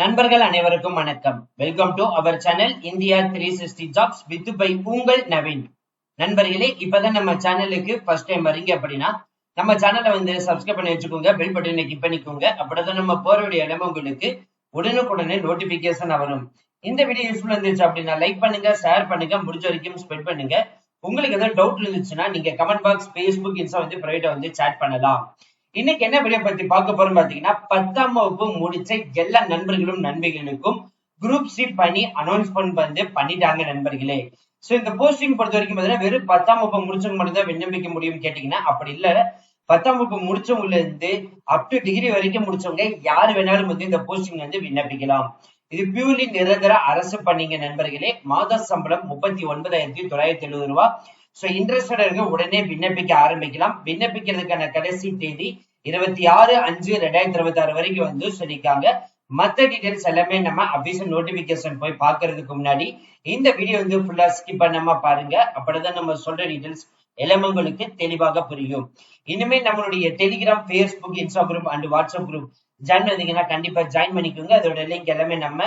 நண்பர்கள் அனைவருக்கும் வணக்கம். Welcome to our channel India 360 jobs with by உங்கள் நவீன். நண்பர்களே, இப்பதான் நம்ம சேனலுக்கு ஃபர்ஸ்ட் டைம் வரீங்க அப்படின்னா நம்ம சேனலை சப்ஸ்கிரைப் பண்ணி வச்சுக்கோங்க, பெல் பட்டனை கிளிக் பண்ணிக்கோங்க. அப்படிதான் நம்ம போற வீடியோ எல்லாமே உங்களுக்கு உடனுக்குடனே நோட்டிபிகேஷன் வரும். இந்த வீடியோ யூஸ்ஃபுல் இருந்துச்சு அப்படின்னா லைக் பண்ணுங்க, ஷேர் பண்ணுங்க, முடிஞ்ச வரைக்கும் ஸ்ப்ரெட் பண்ணுங்க. உங்களுக்கு ஏதாவது டவுட் இருந்துச்சுன்னா நீங்க கமெண்ட் பாக்ஸ், ஃபேஸ்புக், இன்ஸ்டா பிரைவேட்டா சேட் பண்ணலாம். இன்னைக்கு என்ன வீடியோ பத்தி பார்க்க போறோம் பாத்தீங்கன்னா, 10ஆம் வகுப்பு முடிச்ச எல்லா நண்பர்களும் நண்பர்களுக்கும் குரூப் சி பணி அனௌன்ஸ்மெண்ட் பண்ணிட்டாங்க நண்பர்களே. சோ இந்த போஸ்டிங் பொறுத்த வரைக்கும் பாத்தீங்கன்னா வெறும் 10ஆம் வகுப்பு முடிச்சவங்க மட்டும் தான் விண்ணப்பிக்க முடியும் கேட்டீங்கன்னா அப்படி இல்ல. 10ஆம் வகுப்பு முடிச்சவங்கல இருந்து அப் டு டிகிரி வரைக்கும் முடிச்சவங்க யாரு வேணாலும் இந்த போஸ்டிங் விண்ணப்பிக்கலாம். இது பியூர்லி நிரந்தர அரசு பணிங்க நண்பர்களே. மாத சம்பளம் 39,970 ரூபாய். சோ இன்ட்ரெஸ்டட் இருக்க உடனே விண்ணப்பிக்க ஆரம்பிக்கலாம். விண்ணப்பிக்கிறதுக்கான கடைசி தேதி 26/5/2026 வரைக்கும் சொல்லிருக்காங்க. மத்த டீடைல்ஸ் எல்லாமே நம்ம அபிஷியல் நோட்டிபிகேஷன் போய் பாக்குறதுக்கு முன்னாடி இந்த வீடியோ ஃபுல்லா ஸ்கிப் பண்ணாம பாருங்க. அப்படிதான் நம்ம சொல்ற டீடைல்ஸ் எல்லாமே உங்களுக்கு தெளிவாக புரியும். இனிமே நம்மளுடைய Telegram, Facebook, Instagram and WhatsApp group join பண்ணீங்கன்னா கண்டிப்பா ஜாயின் பண்ணிக்கோங்க. அதோட லிங்க் எல்லாமே நம்ம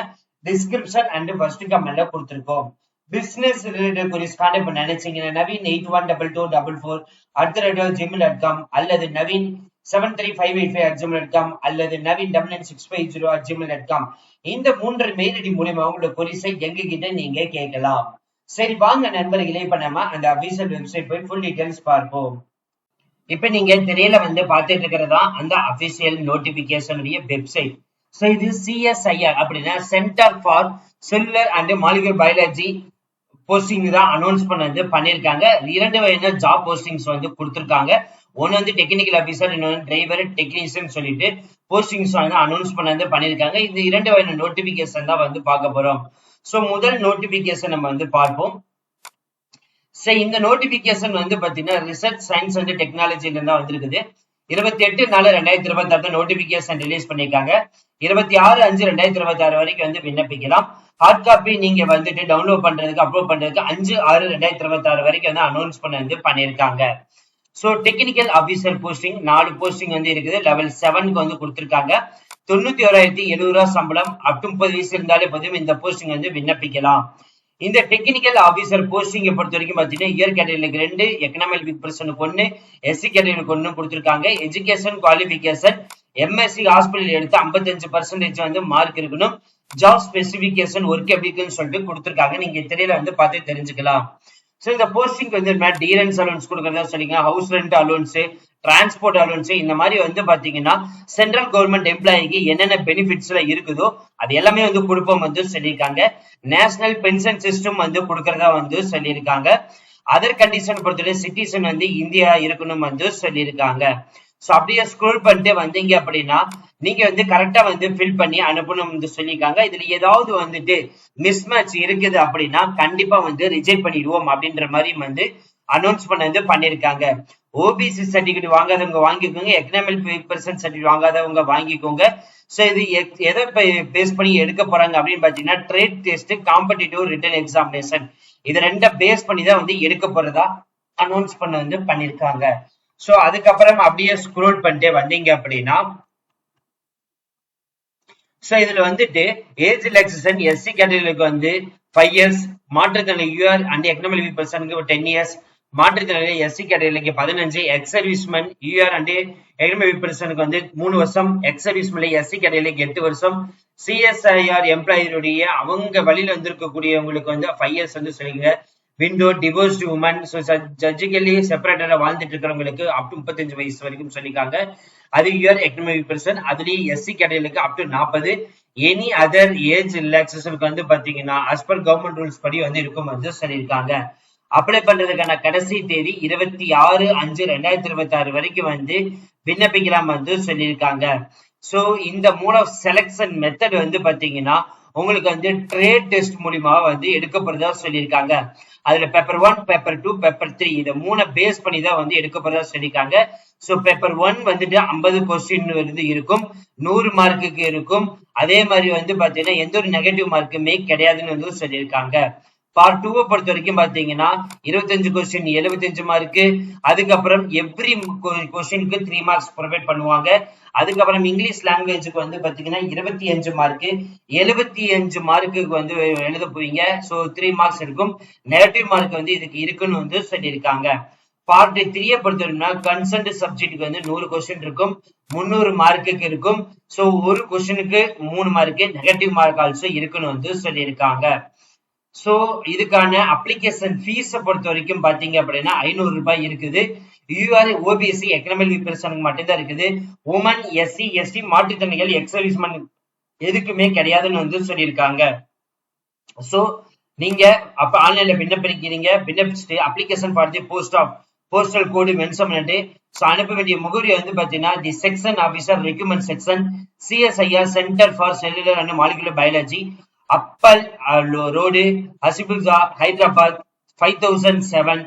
டிஸ்கிரிப்ஷன் அண்ட் ஃபர்ஸ்ட் கமெண்ட்ல கொடுத்திருக்கோம். பிசினஸ் ரிலேட்டட் குரீஸ் கான்டாக்ட் பண்ண நினைச்சீங்கன்னா நவீன் 812244@gmail.com அல்லது நவீன் 735855@gmail.com அல்லது நவீன் 99650@gmail.com இந்த 3 மெயில் ஐடி மூலமா உங்களோட குரீஸை எங்க கிட்ட நீங்க கேட்கலாம். சரி வாங்க நண்பர்களே, இப்ப நம்ம அந்த அபிஷியல் வெப்சைட் போய் ஃபுல் டீடைல்ஸ் பார்ப்போம். இப்ப நீங்க திரையில பார்த்துட்டு இருக்கிறதா அந்த அபிஷியல் நோட்டிபிகேஷன் வெப்சைட். சோ இது CSIR அப்படின்னா centre for cellular and molecular biology posting தான் அனௌன்ஸ் பண்ணிருக்காங்க. 2 வகையான ஜாப் போஸ்டிங்ஸ் கொடுத்திருக்காங்க. ஒன்னு டெக்னிக்கல் ஆபீசர், இன்னொன்னு டிரைவர் டெக்னீஷியன் சொல்லிட்டு போஸ்டிங்ஸ் அனௌன்ஸ் பண்ணிருக்காங்க. இந்த 2 வகையான நோட்டிபிகேஷன் தான் பார்க்க போறோம். சோ முதல் நோட்டிபிகேஷன் நம்ம பார்ப்போம். இந்த நோட்டிபிகேஷன் பாத்தீங்கன்னா ரிசர்ச் சயின்ஸ் அண்ட் டெக்னாலஜில இருந்தா வந்திருக்குது. 28/4/2026 நோட்டிபிகேஷன் ரிலீஸ் பண்ணிருக்காங்க. 26/5/2026 வரைக்கும் விண்ணப்பிக்கலாம். ஹார்ட் காப்பி நீங்க டவுன்லோட் பண்றதுக்கு, அப்லோட் பண்றதுக்கு 5/6/2026 வரைக்கும் அனௌன்ஸ் பண்ணிருக்காங்க. So technical officer posting 4 posting இருக்குது. லெவல் 7க்கு கொடுத்திருக்காங்க. 91,070 ரூபாய் சம்பளம். அப் டு 30 வயசு இருந்தாலே போதும் இந்த போஸ்டிங் விண்ணப்பிக்கலாம். இந்த டெக்னிக்கல் ஆபீசர் போஸ்டிங் பொறுத்த வரைக்கும் பாத்தீங்கன்னா இயர் கேட்டகரிக்கு 2, எக்கனாமிக் வீக் பர்சனுக்கு 1, SC கேட்டகரிக்கு 1 கொடுத்திருக்காங்க. எஜுகேஷன் குவாலிபிகேஷன் MSc ஹாஸ்பிட்டல் எடுத்து 55% மார்க் இருக்கணும். ஜாப் ஸ்பெசிபிகேஷன் ஒர்க் எப்படி இருக்குன்னு சொல்லிட்டு கொடுத்திருக்காங்க. நீங்க திரையில பார்த்து தெரிஞ்சுக்கலாம். சோ இந்த போஸ்டிங் டியரன்ஸ் அலோன்ஸ் கொடுக்கறதா சொல்லிருக்காங்க. House rent allowance, transport allowance, இந்த மாதிரி பாத்தீங்கன்னா சென்ட்ரல் கவர்மெண்ட் எம்ப்ளாயிக்கு என்னென்ன பெனிஃபிட்ஸ் இருக்குதோ அது எல்லாமே கொடுப்போம் சொல்லியிருக்காங்க. நேஷனல் பென்ஷன் சிஸ்டம் கொடுக்கறதா சொல்லியிருக்காங்க. அதர் கண்டிஷன் பொறுத்தவரை சிட்டிசன் இந்தியா இருக்கணும் சொல்லியிருக்காங்க. சோ அப்படியே ஸ்க்ரோல் பண்ணிட்டு வந்தீங்க அப்படின்னா நீங்க கரெக்டா ஃபில் பண்ணி அனுப்பணும் சொல்லியிருக்காங்க. இதுல ஏதாவது மிஸ்மேட்ச் இருக்குது அப்படின்னா கண்டிப்பா ரிஜெக்ட் பண்ணிடுவோம் அப்படின்ற மாதிரி அனௌன்ஸ் பண்ணிருக்காங்க. ஓபிசி சர்டிபிகேட் வாங்காதவங்க வாங்கிக்கோங்க, எக்கனாமிக் பர்சன் சர்டிபிகேட் வாங்காதவங்க வாங்கிக்கோங்க. சோ இது எதை பேஸ் பண்ணி எடுக்க போறாங்க அப்படின்னு பாத்தீங்கன்னா trade test, competitive return examination, இது 2 பேஸ் பண்ணி தான் எடுக்க போறதா அனௌன்ஸ் பண்ணிருக்காங்க. சோ அதுக்கப்புறம் அப்படியே ஸ்க்ரோல் பண்ணிட்டே வந்தீங்க அப்படின்னா சோ இதுல ஏஜ் ரிலாக்சேஷன் SC கேட்டகரிக்கு 5 years, மாற்றுத்திறனாளி UR அண்ட் எக்கனாமிக் வீக் பர்சனுக்கு 10 years, மாற்றுத்திறனாளி SC கேட்டகரிக்கு 15, X serviceman UR and economic week பர்சனுக்கு 3 வருஷம், எக்ஸ் சர்வீஸ்மேன் SC கேட்டகரிக்கு 8 வருஷம், CSIR எம்ப்ளாயினுடைய அவங்க வழியில இருக்கக்கூடியவங்களுக்கு 5 years சொல்லுங்க. விண்டோ டிவோர்ஸ்ட் உமன், ஜட்ஜிக்கலி செப்பரேட்டரா வாழ்ந்துட்டு இருக்கிறவங்களுக்கு அப் டு 35 வயசு வரைக்கும் சொல்லிருக்காங்க. அது யுவர் எக்கனாமிக் பர்சன், அதுலயும் SC கேட்டகரிக்கு up to 40. Any other age ரிலாக்சேஷனுக்கு பாத்தீங்கன்னா அஸ் பர் கவர்மெண்ட் ரூல்ஸ் படி இருக்கும் சொல்லியிருக்காங்க. அப்ளை பண்றதுக்கான கடைசி தேதி 26/5/2026 வரைக்கும் விண்ணப்பிக்கலாம் சொல்லியிருக்காங்க. சோ இந்த மோட் ஆஃப் செலக்ஷன் மெத்தட் பாத்தீங்கன்னா உங்களுக்கு ட்ரேட் டெஸ்ட் மூலியமா எடுக்க போறதா சொல்லியிருக்காங்க. அதுல பேப்பர் 1, பேப்பர் 2, பேப்பர் 3 இத 3 பேஸ் பண்ணி தான் எடுக்க போறதா சொல்லியிருக்காங்க. சோ பேப்பர் 1 50 கொஸ்டின் இருக்கும், 100 மார்க்குக்கு இருக்கும். அதே மாதிரி பாத்தீங்கன்னா எந்த ஒரு நெகட்டிவ் மார்க்குமே கிடையாதுன்னு சொல்லியிருக்காங்க. பார்ட் 2 பொறுத்த வரைக்கும் பாத்தீங்கன்னா 25 கொஸ்டின் 75 மார்க்கு. அதுக்கப்புறம் எவ்ரி கொஸ்டினுக்கு 3 மார்க்ஸ் ப்ரொவைட் பண்ணுவாங்க. அதுக்கப்புறம் இங்கிலீஷ் லாங்குவேஜுக்கு வந்து பாத்தீங்கன்னா 25 மார்க்கு. 75 மார்க்குக்கு வந்து எழுத போவீங்க. ஸோ 3 மார்க்ஸ் இருக்கும். நெகட்டிவ் மார்க் வந்து இதுக்கு இருக்குன்னு வந்து சொல்லியிருக்காங்க. பார்ட் 3 பொறுத்தவரைக்கும்னா கன்சர்ன்ட் சப்ஜெக்ட்டுக்கு வந்து 100 கொஸ்டின் இருக்கும். 300 மார்க்குக்கு இருக்கும். ஸோ ஒரு கொஸ்டினுக்கு 3 மார்க்கு, நெகட்டிவ் மார்க் ஆல்சோ இருக்குன்னு வந்து சொல்லியிருக்காங்க. சோ இதுக்கான அப்ளிகேஷன் ஃபீஸ் பொறுத்த வரைக்கும் பாத்தீங்க அப்படின்னா 500 ரூபாய் இருக்குது. யூஆர் ஓபிசி எக்கனாமிக் பர்சனுக்கு மட்டும்தான் இருக்குது. உமன், எஸ்சி, எஸ்டி, மாற்றுத்திறனாளிகள், எக்ஸ் சர்வீஸ்மேன் எதுக்குமே கிடையாதுன்னு வந்து சொல்லியிருக்காங்க. சோ நீங்க அப்ப ஆன்லைன்ல விண்ணப்பிக்கிறீங்க. விண்ணப்பிச்சுட்டு அப்ளிகேஷன் பார்த்து போஸ்டல் கோடு மென்ஷன் பண்ணிட்டு அனுப்ப வேண்டிய முகவரி வந்து பாத்தீங்கன்னா the section officer recruitment section CSIR centre for cellular and molecular biology, Uppal road, ஹசிபுல்ஜா, ஹைதராபாத் 5007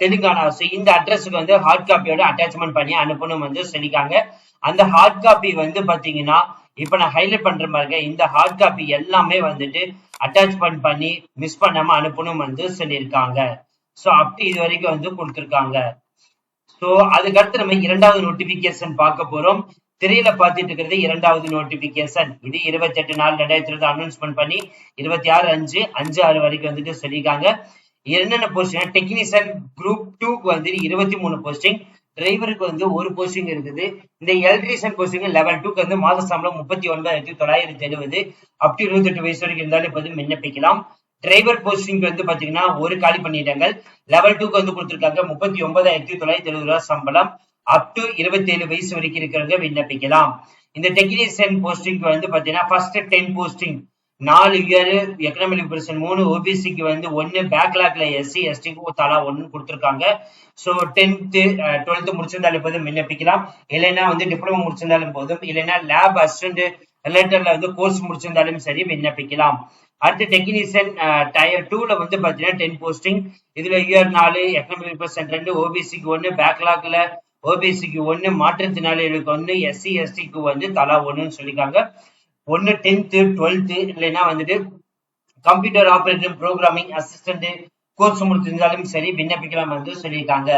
தெலுங்கானா. இந்த அட்ரஸுக்கு வந்து ஹார்ட் காப்பியோட அட்டாச்மெண்ட் பண்ணி அனுப்பணும் வந்து சொல்லிருக்காங்க. அந்த ஹார்ட் காப்பி வந்து பாத்தீங்கன்னா இப்ப நான் ஹைலைட் பண்ற பாருங்க, இந்த ஹார்ட் காப்பி எல்லாமே வந்துட்டு அட்டாச்மெண்ட் பண்ணி மிஸ் பண்ணாம அனுப்பணும் வந்து சொல்லியிருக்காங்க. சோ அப்படி இது வரைக்கும் வந்து கொடுத்திருக்காங்க. சோ அதுக்கடுத்து நம்ம இரண்டாவது நோட்டிபிகேஷன் பார்க்க போறோம். திரையில பார்த்துட்டு இருக்கிறது இரண்டாவது நோட்டிபிகேஷன். இது 28/4/2020 அனௌன்ஸ்மெண்ட் பண்ணி 26/5/6 வரைக்கும் வந்துட்டு சொல்லியிருக்காங்க. என்னென்ன போஸ்டிங்? டெக்னீஷியன் குரூப் 2க்கு வந்து 23 போஸ்டிங், டிரைவருக்கு வந்து ஒரு போஸ்டிங் இருக்குது. இந்த எலக்ட்ரீஷியன் போஸ்டிங் லெவல் 2க்கு வந்து மாத சம்பளம் 39,970 அப் டு 28 வயசு வரைக்கும் இருந்தாலும் இப்ப வந்து விண்ணப்பிக்கலாம். டிரைவர் போஸ்டிங் வந்து பாத்தீங்கன்னா ஒரு காலி பண்ணிட்டாங்க. லெவல் 2க்கு வந்து கொடுத்திருக்காங்க 39,970 ரூபாய் சம்பளம். அப் டு 27 வயசு வரைக்கும் இருக்கிறவங்க விண்ணப்பிக்கலாம். இந்த டெக்னீஷியன் போஸ்டிங் வந்து பாத்தீங்கன்னா first 10 posting 4 year, economic person 3, ஓபிசிக்கு வந்து 1, பேக்லாக்ல எஸ்சி எஸ்டிக்கு தலா 1 கொடுத்திருக்காங்க. சோ 10th 12th முடிச்சிருந்தாலும் போதும் விண்ணப்பிக்கலாம். இல்லைன்னா வந்து டிப்ளமோ முடிச்சிருந்தாலும் போதும், இல்லைன்னா லேப் அசிஸ்டன்ட் ரிலேட்டட்ல வந்து கோர்ஸ் முடிச்சிருந்தாலும் சரி விண்ணப்பிக்கலாம். அடுத்து டெக்னீஷியன் டயர் 2ல வந்து பாத்தீங்கன்னா 10 போஸ்டிங். இதுல இயர் 4, எக்கனாமிக் பர்சன் 2, ஓபிசிக்கு 1, பேக்லாக்ல ஓபிசிக்கு 1, மாற்றுத்திறனாளிகளுக்கு 1, எஸ்சி எஸ்டிக்கு வந்து தலா 1ன்னு சொல்லிருக்காங்க. 1 10th 12th இல்லைன்னா வந்துட்டு computer operator programming assistant course முடிச்சிருந்தாலும் சரி விண்ணப்பிக்கலாம் வந்து சொல்லியிருக்காங்க.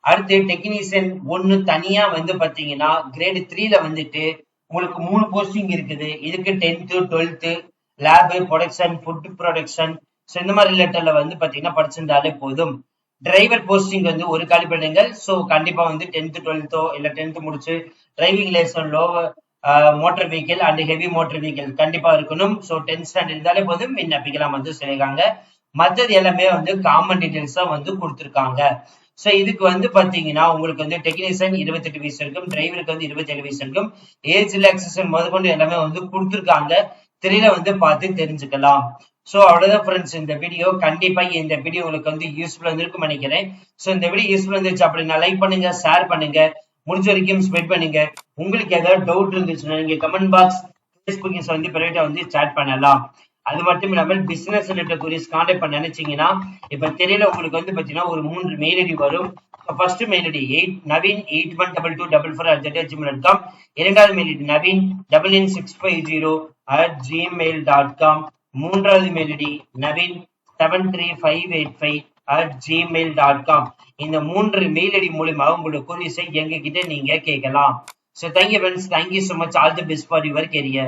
அடுத்து டெக்னீஷியன் 1 தனியா வந்து பாத்தீங்கன்னா கிரேட் 3ல வந்துட்டு உங்களுக்கு 3 போஸ்டிங் இருக்குது. இதுக்கு 10th 12th lab production, food production, இந்த மாதிரி ரிலேட்டட்ல வந்து பாத்தீங்கன்னா படிச்சிருந்தாலே போதும். டிரைவர் போஸ்டிங் வந்து ஒரு காலி பண்ணுங்கள். சோ கண்டிப்பா வந்து 10th 12th இல்ல 10th முடிச்சு driving licence lower motor vehicle and heavy motor vehicle கண்டிப்பா இருக்கணும். சோ 10th ஸ்டாண்டர்ட் இருந்தாலே போதும் விண்ணப்பிக்கலாம் வந்து சொல்லிருக்காங்க. மற்றது எல்லாமே வந்து காமன் டீடைல்ஸா வந்து கொடுத்திருக்காங்க. சோ இதுக்கு வந்து பாத்தீங்கன்னா உங்களுக்கு வந்து டெக்னீஷியன் 28 வயசு இருக்கும், டிரைவருக்கு வந்து 27 வயசு இருக்கும். ஏஜ் ரிலாக்சேஷன் முதற்கொண்டு எல்லாமே வந்து கொடுத்திருக்காங்க. திரையில வந்து பார்த்து தெரிஞ்சுக்கலாம். சோ அவ்வளவுதான் ஃப்ரெண்ட்ஸ் இந்த வீடியோ. கண்டிப்பா இந்த வீடியோ உங்களுக்கு வந்து யூஸ்ஃபுல்லா இருந்திருக்கும் நினைக்கிறேன். சோ இந்த வீடியோ யூஸ்ஃபுல்லா இருந்துச்சு அப்படின்னா லைக் பண்ணுங்க, ஷேர் பண்ணுங்க, முடிஞ்ச வரைக்கும் ஸ்ப்ரெட் பண்ணுங்க. உங்களுக்கு ஏதாவது டவுட் இருந்துச்சுன்னா நீங்க கமெண்ட் பாக்ஸ், ஃபேஸ்புக் வந்து பிரைவேட்டா வந்து சாட் பண்ணலாம். அது மட்டும் இல்லாமல் பிசினஸ் ரிலேட்டட் குரீஸ் கான்டாக்ட் பண்ண நினைச்சீங்கன்னா இப்ப தெரியல உங்களுக்கு வந்து பாத்தீங்கன்னா ஒரு 3 மெயில் ஐடி வரும். ஃபர்ஸ்ட் மெயில் ஐடி naveen812244@gmail.com, இரண்டாவது மெயில் ஐடி naveen99650@gmail.com, மூன்றாவது மெயில் ஐடி naveen73585@gmail.com. இந்த 3 மெயில் ஐடி மூலமா உங்களோட குரீஸை எங்க கிட்ட நீங்க கேட்கலாம். So thank you friends, thank you so much, all the best for your career.